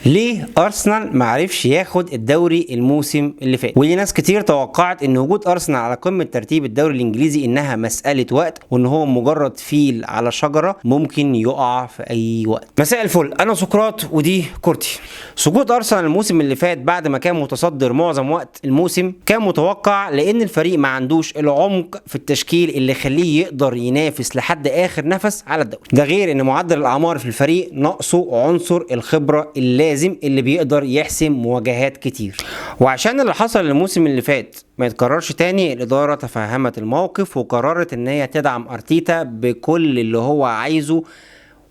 ليه ارسنال معرفش ياخد الدوري الموسم اللي فات؟ واللي ناس كتير توقعت ان وجود ارسنال على قمه ترتيب الدوري الانجليزي انها مساله وقت، وان هو مجرد فيل على شجره ممكن يقع في اي وقت. مساء الفل، انا سقراط ودي كورتي. سقوط ارسنال الموسم اللي فات بعد ما كان متصدر معظم وقت الموسم كان متوقع، لان الفريق ما عندوش العمق في التشكيل اللي يخليه يقدر ينافس لحد اخر نفس على الدوري. ده غير ان معدل الاعمار في الفريق ناقصه عنصر الخبره اللازم اللي بيقدر يحسم مواجهات كتير. وعشان اللي حصل الموسم اللي فات ما يتكررش تاني، الاداره تفهمت الموقف وقررت ان هي تدعم ارتيتا بكل اللي هو عايزه،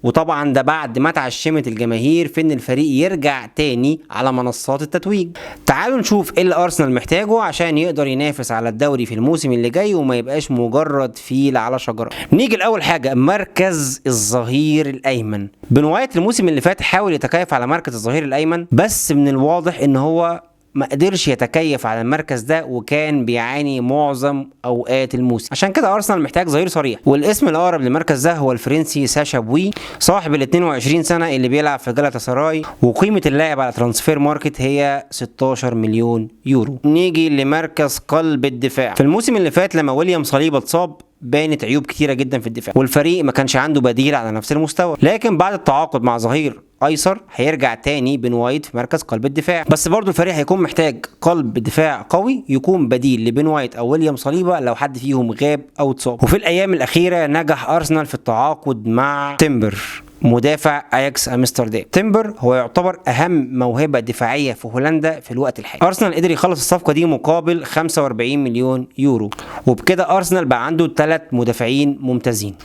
وطبعا ده بعد ما اتعشمت الجماهير في ان الفريق يرجع تاني على منصات التتويج. تعالوا نشوف ايه اللي ارسنال محتاجه عشان يقدر ينافس على الدوري في الموسم اللي جاي وما يبقاش مجرد فيل على شجره. نيجي لاول حاجه، مركز الظهير الايمن. بن وايت الموسم اللي فات حاول يتكيف على مركز الظهير الايمن، بس من الواضح ان هو ما قدرش يتكيف على المركز ده وكان بيعاني معظم اوقات الموسم. عشان كده ارسنال محتاج ظهير صريح، والاسم الاقرب للمركز ده هو الفرنسي ساشا بوي، صاحب ال 22 سنه اللي بيلعب في جالاتا سراي، وقيمه اللاعب على ترانسفير ماركت هي 16 مليون يورو. نيجي لمركز قلب الدفاع. في الموسم اللي فات لما ويليام صليبا اتصاب بانت عيوب كتيره جدا في الدفاع، والفريق ما كانش عنده بديل على نفس المستوى. لكن بعد التعاقد مع ظهير ايسر هيرجع تاني بن وايت في مركز قلب الدفاع، بس برضو الفريق هيكون محتاج قلب دفاع قوي يكون بديل لبن وايت او ويليام صليبا لو حد فيهم غاب او اتصاب. وفي الايام الاخيره نجح ارسنال في التعاقد مع تيمبر، مدافع اياكس امستردام. تيمبر هو يعتبر اهم موهبه دفاعيه في هولندا في الوقت الحالي. ارسنال قدر يخلص الصفقه دي مقابل 45 مليون يورو، وبكده ارسنال بقى عنده 3 مدافعين ممتازين.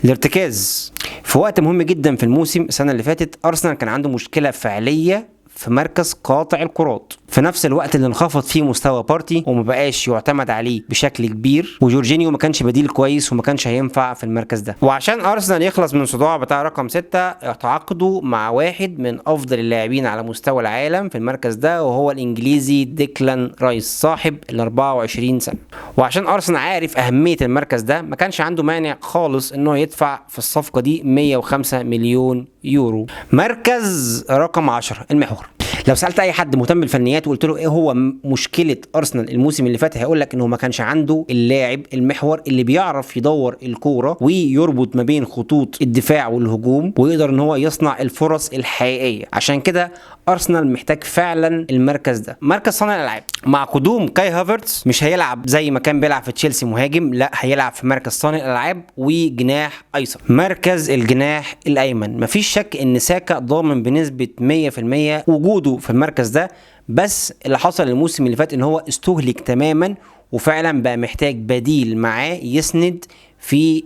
الارتكاز في وقت مهم جدا في الموسم. السنه اللي فاتت ارسنال كان عنده مشكله فعليه في مركز قاطع الكرات، في نفس الوقت اللي انخفض فيه مستوى بارتي وما بقاش يعتمد عليه بشكل كبير، وجورجينيو ما كانش بديل كويس وما كانش هينفع في المركز ده. وعشان ارسنال يخلص من صداع بتاع رقم 6 تعاقدوا مع واحد من افضل اللاعبين على مستوى العالم في المركز ده، وهو الانجليزي ديكلان رايس صاحب ال 24 سنه. وعشان ارسنال عارف اهميه المركز ده ما كانش عنده مانع خالص انه يدفع في الصفقه دي 105 مليون يورو. مركز رقم 10 المحور. لو سالت اي حد مهتم بالفنيات وقلت له ايه هو مشكله ارسنال الموسم اللي فات، هيقول لك انه ما كانش عنده اللاعب المحور اللي بيعرف يدور الكوره ويربط ما بين خطوط الدفاع والهجوم، ويقدر ان هو يصنع الفرص الحقيقيه. عشان كده ارسنال محتاج فعلا المركز ده. مركز صانع الالعاب، مع قدوم كاي هافرتز مش هيلعب زي ما كان بيلعب في تشيلسي مهاجم، لا هيلعب في مركز صانع الالعاب وجناح ايسر. مركز الجناح الايمن، مفيش شك ان ساكا ضامن بنسبه 100% وجوده في المركز ده، بس اللي حصل الموسم اللي فات ان هو استهلك تماما، وفعلا بقى محتاج بديل معاه يسند في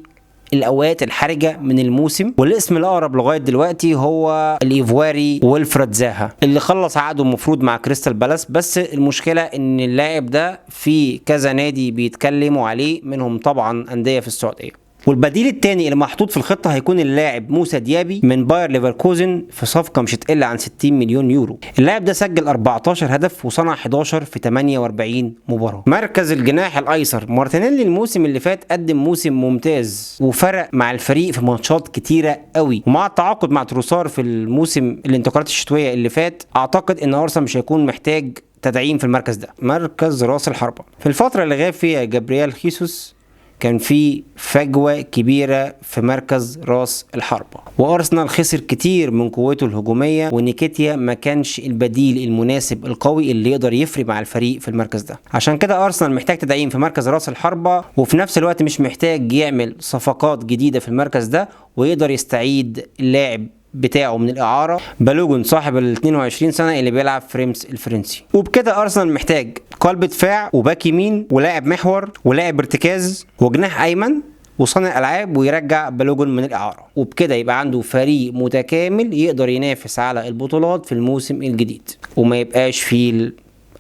الاوقات الحرجه من الموسم. والاسم الاقرب لغايه دلوقتي هو الايفواري ويلفريد زاها اللي خلص عقده المفروض مع كريستال بالاس، بس المشكله ان اللاعب ده في كذا نادي بيتكلموا عليه، منهم طبعا انديه في السعوديه. والبديل الثاني اللي محطوط في الخطه هيكون اللاعب موسى ديابي من باير ليفركوزن في صفقه مش هتقل عن 60 مليون يورو. اللاعب ده سجل 14 هدف وصنع 11 في 48 مباراه. مركز الجناح الايسر، مارتينيلي الموسم اللي فات قدم موسم ممتاز وفرق مع الفريق في ماتشات كتيره قوي، ومع التعاقد مع تروسار في الموسم الانتقالات الشتويه اللي فات اعتقد ان ارسنال مش هيكون محتاج تدعيم في المركز ده. مركز راس الحربه، في الفتره اللي غاب فيها جابرييل خيسوس كان في فجوة كبيرة في مركز راس الحربة، وارسنال خسر كتير من قوته الهجومية، ونيكيتيا ما كانش البديل المناسب القوي اللي يقدر يفرق مع الفريق في المركز ده. عشان كده ارسنال محتاج تدعيم في مركز راس الحربة، وفي نفس الوقت مش محتاج يعمل صفقات جديدة في المركز ده، ويقدر يستعيد اللاعب بتاعه من الاعاره بالوجن صاحب ال 22 سنه اللي بيلعب في ريمس الفرنسي. وبكده ارسنال محتاج قلب دفاع وباك يمين ولاعب محور ولاعب ارتكاز وجناح ايمن وصانع العاب، ويرجع بالوجن من الاعاره، وبكده يبقى عنده فريق متكامل يقدر ينافس على البطولات في الموسم الجديد وما يبقاش فيل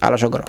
على شجره.